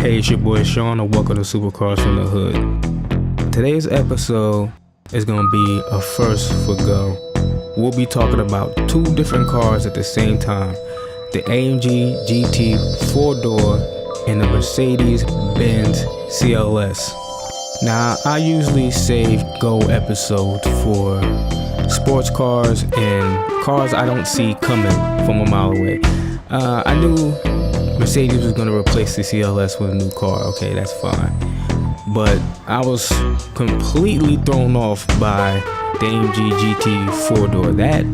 Hey, it's your boy Shaun, and welcome to Supercars from the Hood. Today's episode is going to be a first for Go. We'll be talking about two different cars at the same time. The AMG GT 4-door and the Mercedes Benz CLS. Now, I usually save Go episodes for sports cars and cars I don't see coming from a mile away. I knew Mercedes was going to replace the CLS with a new car. Okay, that's fine. But I was completely thrown off by the AMG GT 4-door. That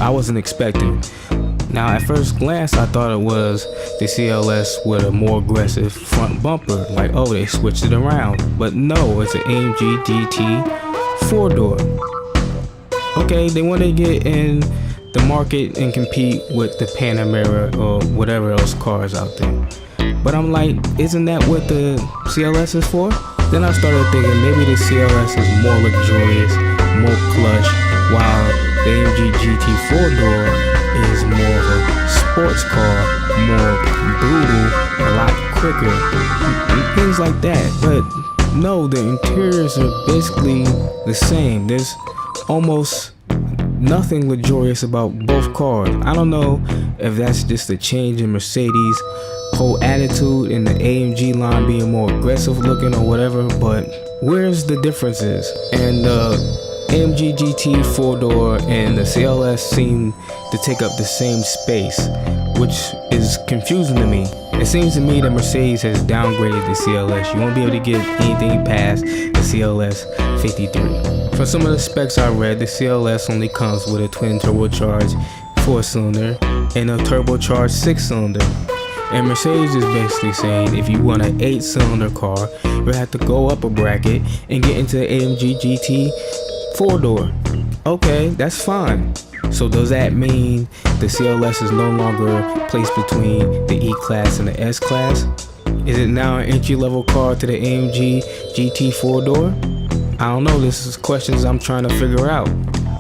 I wasn't expecting. Now, at first glance, I thought it was the CLS with a more aggressive front bumper. Like, oh, they switched it around. But no, it's an AMG GT 4-door. Okay, they want to get in the market and compete with the Panamera or whatever else cars out there. But I'm like, isn't that what the CLS is for? Then I started thinking maybe the CLS is more luxurious, more plush, while the AMG GT 4-door is more of a sports car, more brutal, a lot quicker, and things like that. But no, the interiors are basically the same. There's almost nothing luxurious about both cars. I don't know if that's just a change in Mercedes' whole attitude and the AMG line being more aggressive looking or whatever, but where's the differences? And AMG GT 4-door and the CLS seem to take up the same space, which is confusing to me. It seems to me that Mercedes has downgraded the CLS. You won't be able to get anything past the CLS53. From some of the specs I read, the CLS only comes with a twin turbocharged 4-cylinder and a turbocharged 6-cylinder. And Mercedes is basically saying if you want an 8-cylinder car, you have to go up a bracket and get into the AMG GT 4-door. Okay, that's fine. So does that mean the CLS is no longer placed between the E-Class and the S-Class? Is it now an entry-level car to the AMG GT 4-door? I don't know, this is questions I'm trying to figure out.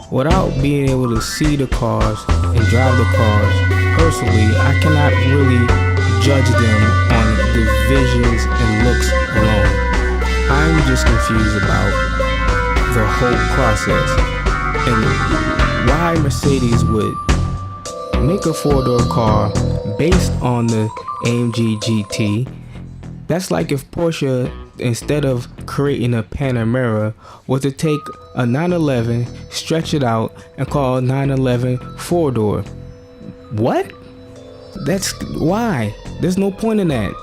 Without being able to see the cars and drive the cars personally, I cannot really judge them on the visions and looks alone. I'm just confused about the whole process and why Mercedes would make a 4-door car based on the AMG GT. That's like if Porsche, instead of creating a Panamera, was to take a 911, stretch it out, and call a 911 4-door. What? That's why. There's no point in that.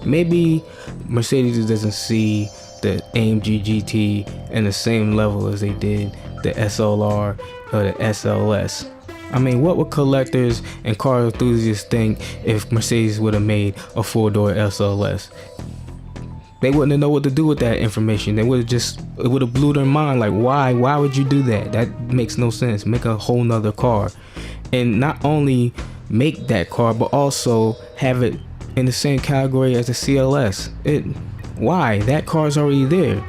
Maybe Mercedes doesn't see the AMG GT in the same level as they did the SLR or the SLS. I mean, what would collectors and car enthusiasts think if Mercedes would have made a 4-door SLS? They wouldn't have known what to do with that information. They would have it would have blew their mind. Like, why would you do that? That makes no sense. Make a whole nother car. And not only make that car, but also have it in the same category as the CLS. Why? That car's already there.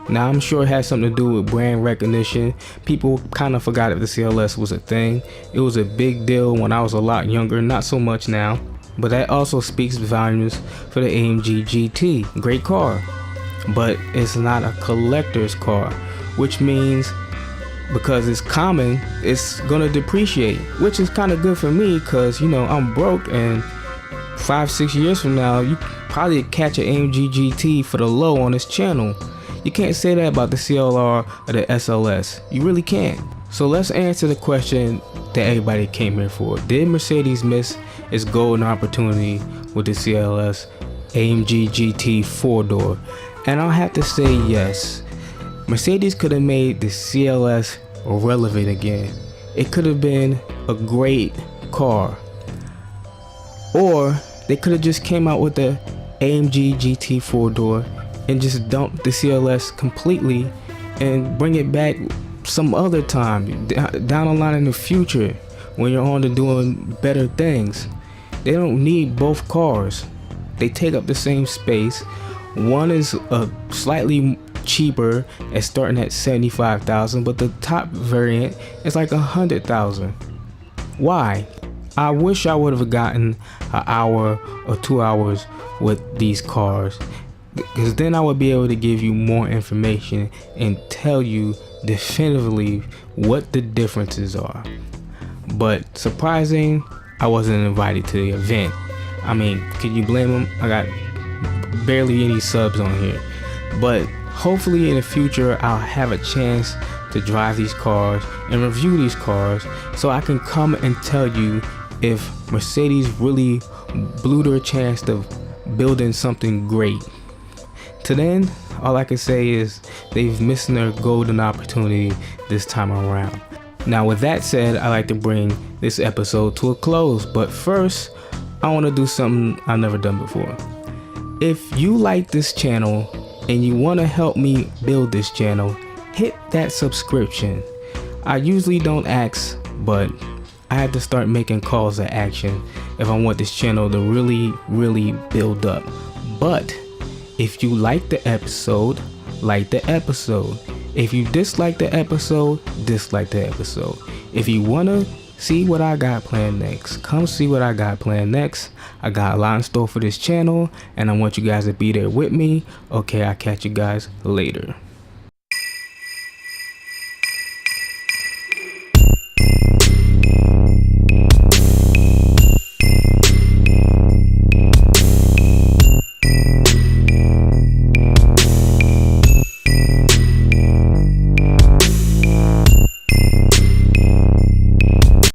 Now, I'm sure it has something to do with brand recognition. People kind of forgot if the CLS was a thing. It was a big deal when I was a lot younger, not so much now. But that also speaks volumes for the AMG GT. Great car. But it's not a collector's car, which means because it's common, it's gonna depreciate, which is kind of good for me because, you know, I'm broke, and 5-6 years from now, you probably catch an AMG GT for the low on this channel. You can't say that about the CLR or the SLS. You really can't. So let's answer the question that everybody came here for. Did Mercedes miss its golden opportunity with the CLS AMG GT 4-door? And I'll have to say yes. Mercedes could have made the CLS relevant again. It could have been a great car. Or they could have just came out with the AMG GT 4-door and just dump the CLS completely and bring it back some other time down the line in the future when you're on to doing better things. They don't need both cars. They take up the same space. One is a slightly cheaper at starting at $75,000, but the top variant is like $100,000. Why? I wish I would have gotten an hour or 2 hours with these cars, because then I would be able to give you more information and tell you definitively what the differences are. But surprising, I wasn't invited to the event. I mean, can you blame them? I got barely any subs on here. But hopefully in the future I'll have a chance to drive these cars and review these cars, so I can come and tell you if Mercedes really blew their chance of building something great. To then, all I can say is they've missed their golden opportunity this time around. Now with that said, I like to bring this episode to a close, but first I want to do something I've never done before. If you like this channel and you want to help me build this channel, hit that subscription. I usually don't ask, but I had to start making calls to action if I want this channel to really build up. But if you like the episode, like the episode. If you dislike the episode, dislike the episode. If you want to see what I got planned next, come see what I got planned next. I got a lot in store for this channel, and I want you guys to be there with me. Okay, I'll catch you guys later.